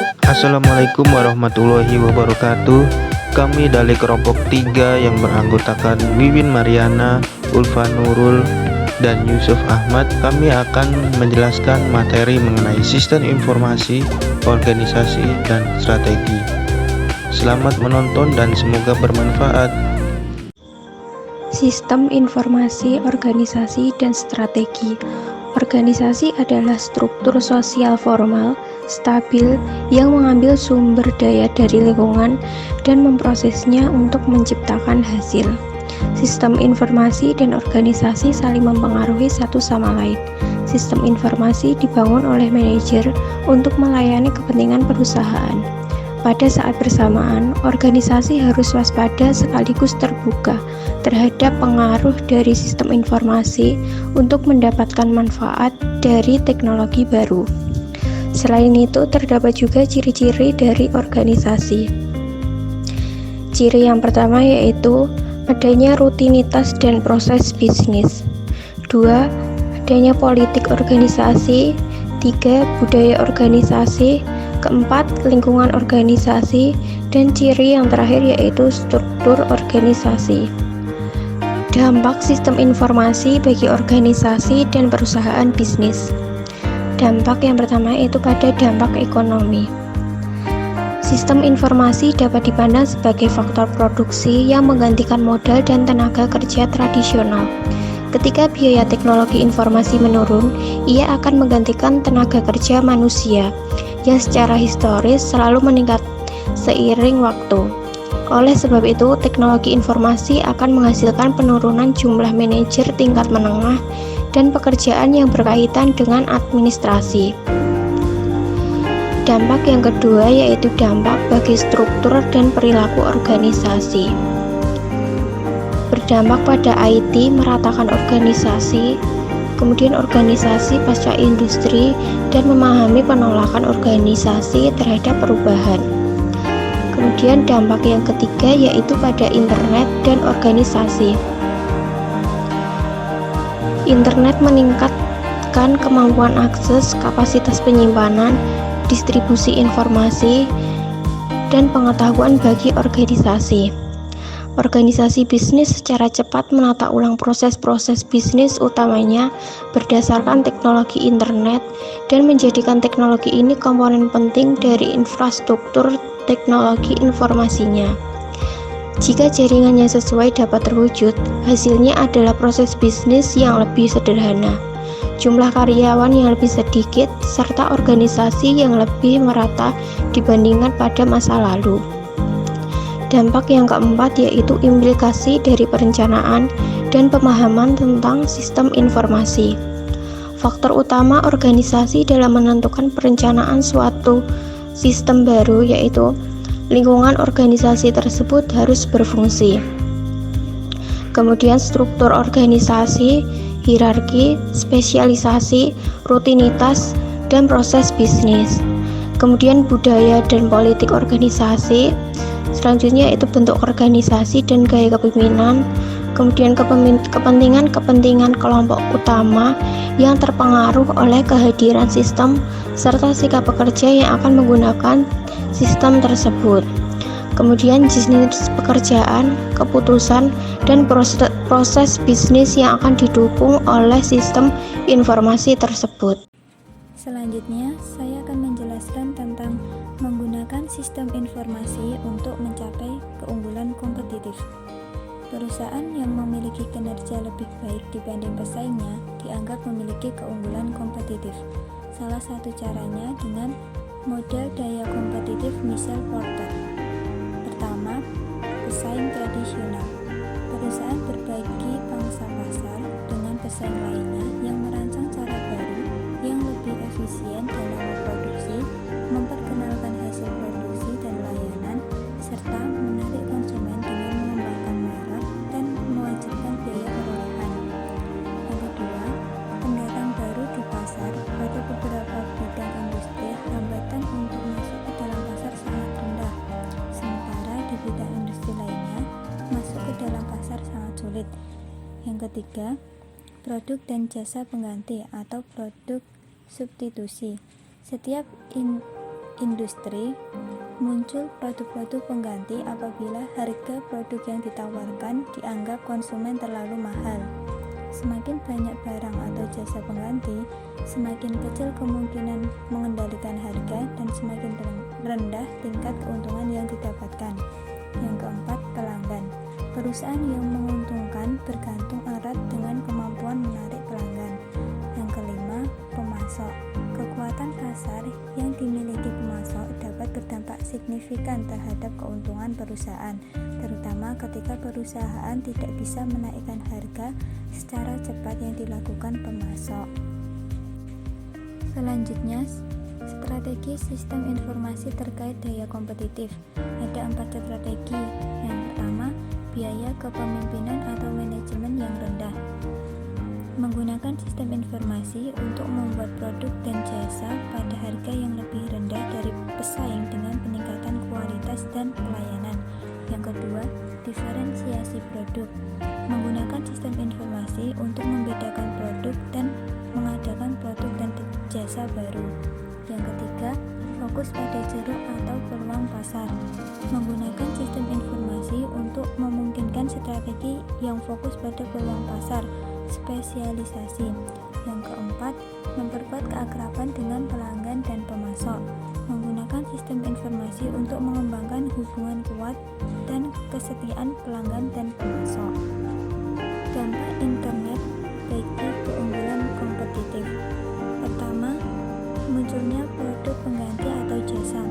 Assalamualaikum warahmatullahi wabarakatuh. Kami dari kelompok 3 yang beranggotakan Wiwin Mariana, Ulfa Nurul, dan Yusuf Ahmad. Kami akan menjelaskan materi mengenai sistem informasi, organisasi, dan strategi. Selamat menonton dan semoga bermanfaat. Sistem informasi, organisasi, dan strategi. Organisasi adalah struktur sosial formal, stabil, yang mengambil sumber daya dari lingkungan dan memprosesnya untuk menciptakan hasil. Sistem informasi dan organisasi saling mempengaruhi satu sama lain. Sistem informasi dibangun oleh manajer untuk melayani kepentingan perusahaan. Pada saat bersamaan, organisasi harus waspada sekaligus terbuka terhadap pengaruh dari sistem informasi untuk mendapatkan manfaat dari teknologi baru. Selain itu, terdapat juga ciri-ciri dari organisasi. Ciri yang pertama yaitu adanya rutinitas dan proses bisnis. 2. Adanya politik organisasi. 3. Budaya organisasi. Keempat, lingkungan organisasi. Dan ciri yang terakhir yaitu struktur organisasi. Dampak sistem informasi bagi organisasi dan perusahaan bisnis. Dampak yang pertama yaitu pada dampak ekonomi. Sistem informasi dapat dipandang sebagai faktor produksi yang menggantikan modal dan tenaga kerja tradisional. Ketika biaya teknologi informasi menurun, ia akan menggantikan tenaga kerja manusia yang secara historis selalu meningkat seiring waktu. Oleh sebab itu, teknologi informasi akan menghasilkan penurunan jumlah manajer tingkat menengah dan pekerjaan yang berkaitan dengan administrasi. Dampak yang kedua yaitu dampak bagi struktur dan perilaku organisasi. Berdampak pada IT, meratakan organisasi, kemudian organisasi pasca industri, dan memahami penolakan organisasi terhadap perubahan. Kemudian dampak yang ketiga yaitu pada internet dan organisasi. Internet meningkatkan kemampuan akses, kapasitas penyimpanan, distribusi informasi, dan pengetahuan bagi organisasi. Organisasi bisnis secara cepat menata ulang proses-proses bisnis utamanya berdasarkan teknologi internet dan menjadikan teknologi ini komponen penting dari infrastruktur teknologi informasinya. Jika jaringannya sesuai dapat terwujud, hasilnya adalah proses bisnis yang lebih sederhana, jumlah karyawan yang lebih sedikit, serta organisasi yang lebih merata dibandingkan pada masa lalu. Dampak yang keempat yaitu implikasi dari perencanaan dan pemahaman tentang sistem informasi. Faktor utama organisasi dalam menentukan perencanaan suatu sistem baru yaitu lingkungan organisasi tersebut harus berfungsi. Kemudian struktur organisasi, hierarki, spesialisasi, rutinitas, dan proses bisnis. Kemudian budaya dan politik organisasi. Selanjutnya itu bentuk organisasi dan gaya kepemimpinan. Kemudian kepentingan kelompok utama yang terpengaruh oleh kehadiran sistem serta sikap pekerja yang akan menggunakan sistem tersebut. Kemudian jenis pekerjaan, keputusan, dan proses bisnis yang akan didukung oleh sistem informasi tersebut. Selanjutnya, saya akan menjelaskan tentang menggunakan sistem informasi untuk mencapai keunggulan kompetitif. Perusahaan yang memiliki kinerja lebih baik dibanding pesaingnya dianggap memiliki keunggulan kompetitif. Salah satu caranya dengan model daya kompetitif Michael Porter. Pertama, pesaing tradisional. Perusahaan berbagi pangsa pasar dengan pesaing lainnya yang merancang cara baru yang lebih efisien dalam memproduksi, memperkenalkan hasil produksi dan layanan, serta menarik konsumen dengan mengembangkan merek dan mewajibkan biaya perolehan. Yang kedua, pendatang baru di pasar. Pada beberapa bidang industri, hambatan untuk masuk ke dalam pasar sangat rendah, sementara di bidang industri lainnya, masuk ke dalam pasar sangat sulit. Yang ketiga, produk dan jasa pengganti atau produk substitusi. Setiap industri, muncul produk-produk pengganti apabila harga produk yang ditawarkan dianggap konsumen terlalu mahal. Semakin banyak barang atau jasa pengganti, semakin kecil kemungkinan mengendalikan harga dan semakin rendah tingkat keuntungan yang didapatkan. Yang keempat, pelanggan. Perusahaan yang menguntungkan bergantung erat dengan kemampuan menarik pelanggan. Yang kelima, pemasok. Kekuatan pasar yang dimiliki pemasok dapat berdampak signifikan terhadap keuntungan perusahaan, terutama ketika perusahaan tidak bisa menaikkan harga secara cepat yang dilakukan pemasok. Selanjutnya, strategi sistem informasi terkait daya kompetitif. Ada 4 strategi. Yang pertama, biaya kepemimpinan atau manajemen yang rendah. Menggunakan sistem informasi untuk membuat produk dan jasa pada harga yang lebih rendah dari pesaing dengan peningkatan kualitas dan pelayanan. Yang kedua, diferensiasi produk. Menggunakan sistem informasi untuk membedakan produk dan mengadakan produk dan jasa baru. Yang ketiga, fokus pada ceruk atau peluang pasar. Menggunakan sistem informasi untuk memungkinkan strategi yang fokus pada peluang pasar, spesialisasi. Yang keempat, memperkuat keakraban dengan pelanggan dan pemasok. Menggunakan sistem informasi untuk mengembangkan hubungan kuat dan kesetiaan pelanggan dan pemasok. Dampak internet bagi keunggulan kompetitif. Pertama, munculnya produk pengganti atau jasa.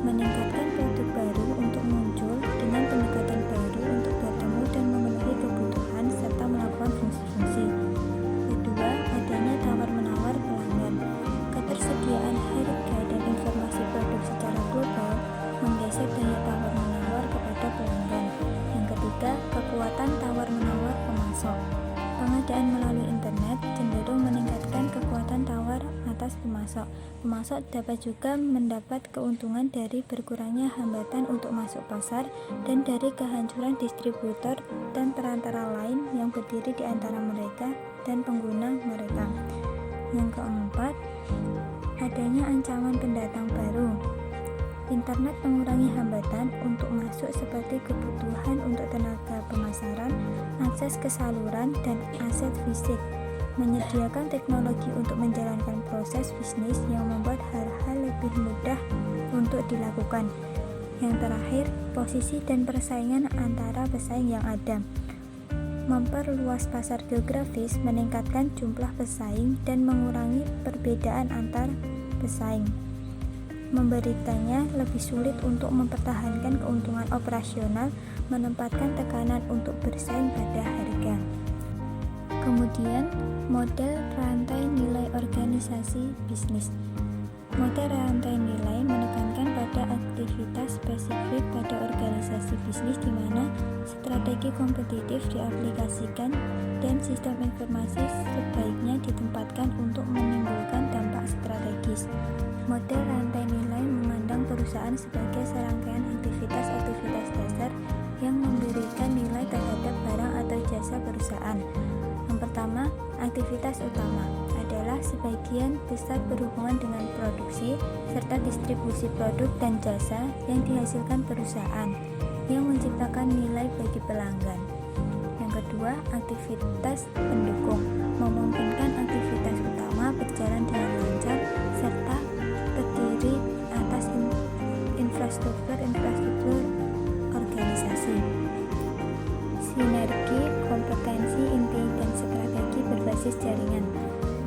Meningkatkan produk baru untuk muncul dengan pendekatan baru untuk bertemu dan memenuhi kebutuhan serta melakukan fungsi-fungsi. Kedua, adanya tawar-menawar pelanggan. Ketersediaan harga dan informasi produk secara global menggeser daya tawar-menawar kepada pelanggan. Yang ketiga, kekuatan tawar-menawar pemasok. Pengadaan melalui internet cenderung meningkatkan kekuatan tawar atas pemasok. Pemasok dapat juga mendapat keuntungan dari berkurangnya hambatan untuk masuk pasar dan dari kehancuran distributor dan perantara lain yang berdiri di antara mereka dan pengguna mereka. Yang keempat, adanya ancaman pendatang baru. Internet mengurangi hambatan untuk masuk seperti kebutuhan untuk tenaga pemasaran, akses ke saluran, dan aset fisik. Menyediakan teknologi untuk menjalankan proses bisnis yang membuat hal-hal lebih mudah untuk dilakukan. Yang terakhir, posisi dan persaingan antara pesaing yang ada. Memperluas pasar geografis, meningkatkan jumlah pesaing, dan mengurangi perbedaan antar pesaing. Memberitanya lebih sulit untuk mempertahankan keuntungan operasional, menempatkan tekanan untuk bersaing pada harga. Kemudian, model rantai nilai organisasi bisnis. Model rantai nilai menekankan pada aktivitas spesifik pada organisasi bisnis di mana strategi kompetitif diaplikasikan dan sistem informasi sebaiknya ditempatkan untuk menimbulkan dampak strategis. Model rantai nilai memandang perusahaan sebagai serangkaian aktivitas-aktivitas dasar yang memberikan nilai terhadap barang atau jasa perusahaan. Yang pertama, aktivitas utama adalah sebagian besar berhubungan dengan produksi serta distribusi produk dan jasa yang dihasilkan perusahaan yang menciptakan nilai bagi pelanggan. Yang kedua, aktivitas pendukung memungkinkan aktivitas utama berjalan dengan lancar serta terdiri atas infrastruktur organisasi. Sinergi, kompetensi inti, dan strategi berbasis jaringan.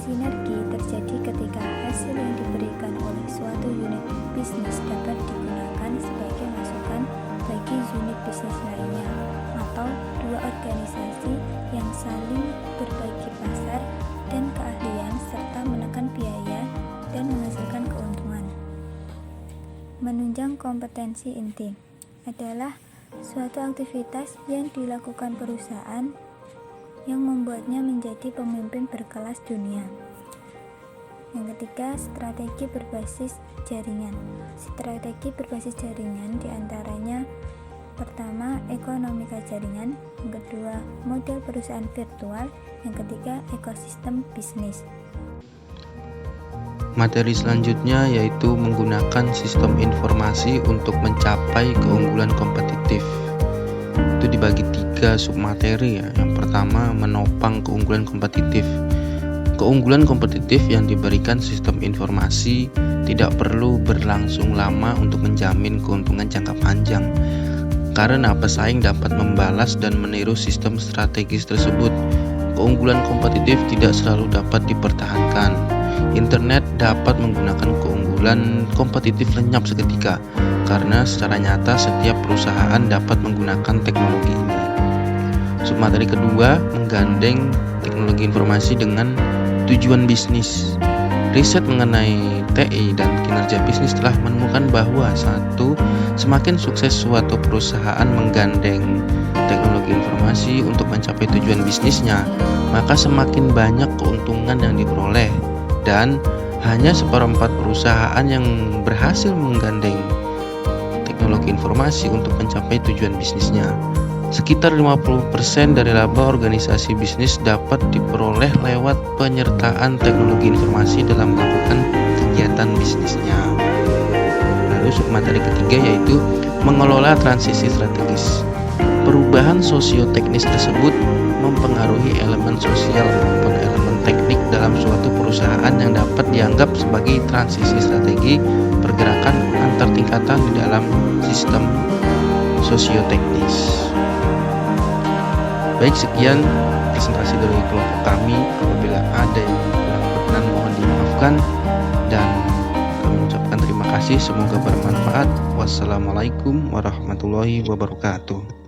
Sinergi terjadi ketika hasil yang diberikan oleh suatu unit bisnis dapat digunakan sebagai masukan bagi unit bisnis lainnya, atau dua organisasi yang saling berbagi pasar dan keahlian serta menekan biaya dan menghasilkan keuntungan. Menunjang kompetensi inti adalah suatu aktivitas yang dilakukan perusahaan yang membuatnya menjadi pemimpin berkelas dunia. Yang ketiga, strategi berbasis jaringan. Strategi berbasis jaringan diantaranya pertama, ekonomika jaringan, yang kedua, model perusahaan virtual, yang ketiga, ekosistem bisnis. Materi selanjutnya yaitu menggunakan sistem informasi untuk mencapai keunggulan kompetitif. Itu dibagi 3 submateri ya. Yang pertama, menopang keunggulan kompetitif. Keunggulan kompetitif yang diberikan sistem informasi tidak perlu berlangsung lama untuk menjamin keuntungan jangka panjang, karena pesaing dapat membalas dan meniru sistem strategis tersebut. Keunggulan kompetitif tidak selalu dapat dipertahankan. Internet dapat menggunakan keunggulan kompetitif lenyap seketika, karena secara nyata setiap perusahaan dapat menggunakan teknologi ini. Submateri kedua, menggandeng teknologi informasi dengan tujuan bisnis. Riset mengenai TI dan kinerja bisnis telah menemukan bahwa semakin sukses suatu perusahaan menggandeng teknologi informasi untuk mencapai tujuan bisnisnya, maka semakin banyak keuntungan yang diperoleh, dan hanya 1/4 perusahaan yang berhasil menggandeng teknologi informasi untuk mencapai tujuan bisnisnya. Sekitar 50% dari laba organisasi bisnis dapat diperoleh lewat penyertaan teknologi informasi dalam melakukan kegiatan bisnisnya. Lalu submateri ketiga yaitu mengelola transisi strategis. Perubahan sosioteknis tersebut mempengaruhi elemen sosial maupun elemen teknik dalam suatu perusahaan yang dapat dianggap sebagai transisi strategi pergerakan antar tingkatan di dalam sistem sosioteknis. Baik, sekian presentasi dari kelompok kami. Apabila ada yang kurang berkenan mohon dimaafkan, dan kami ucapkan terima kasih. Semoga bermanfaat. Wassalamualaikum warahmatullahi wabarakatuh.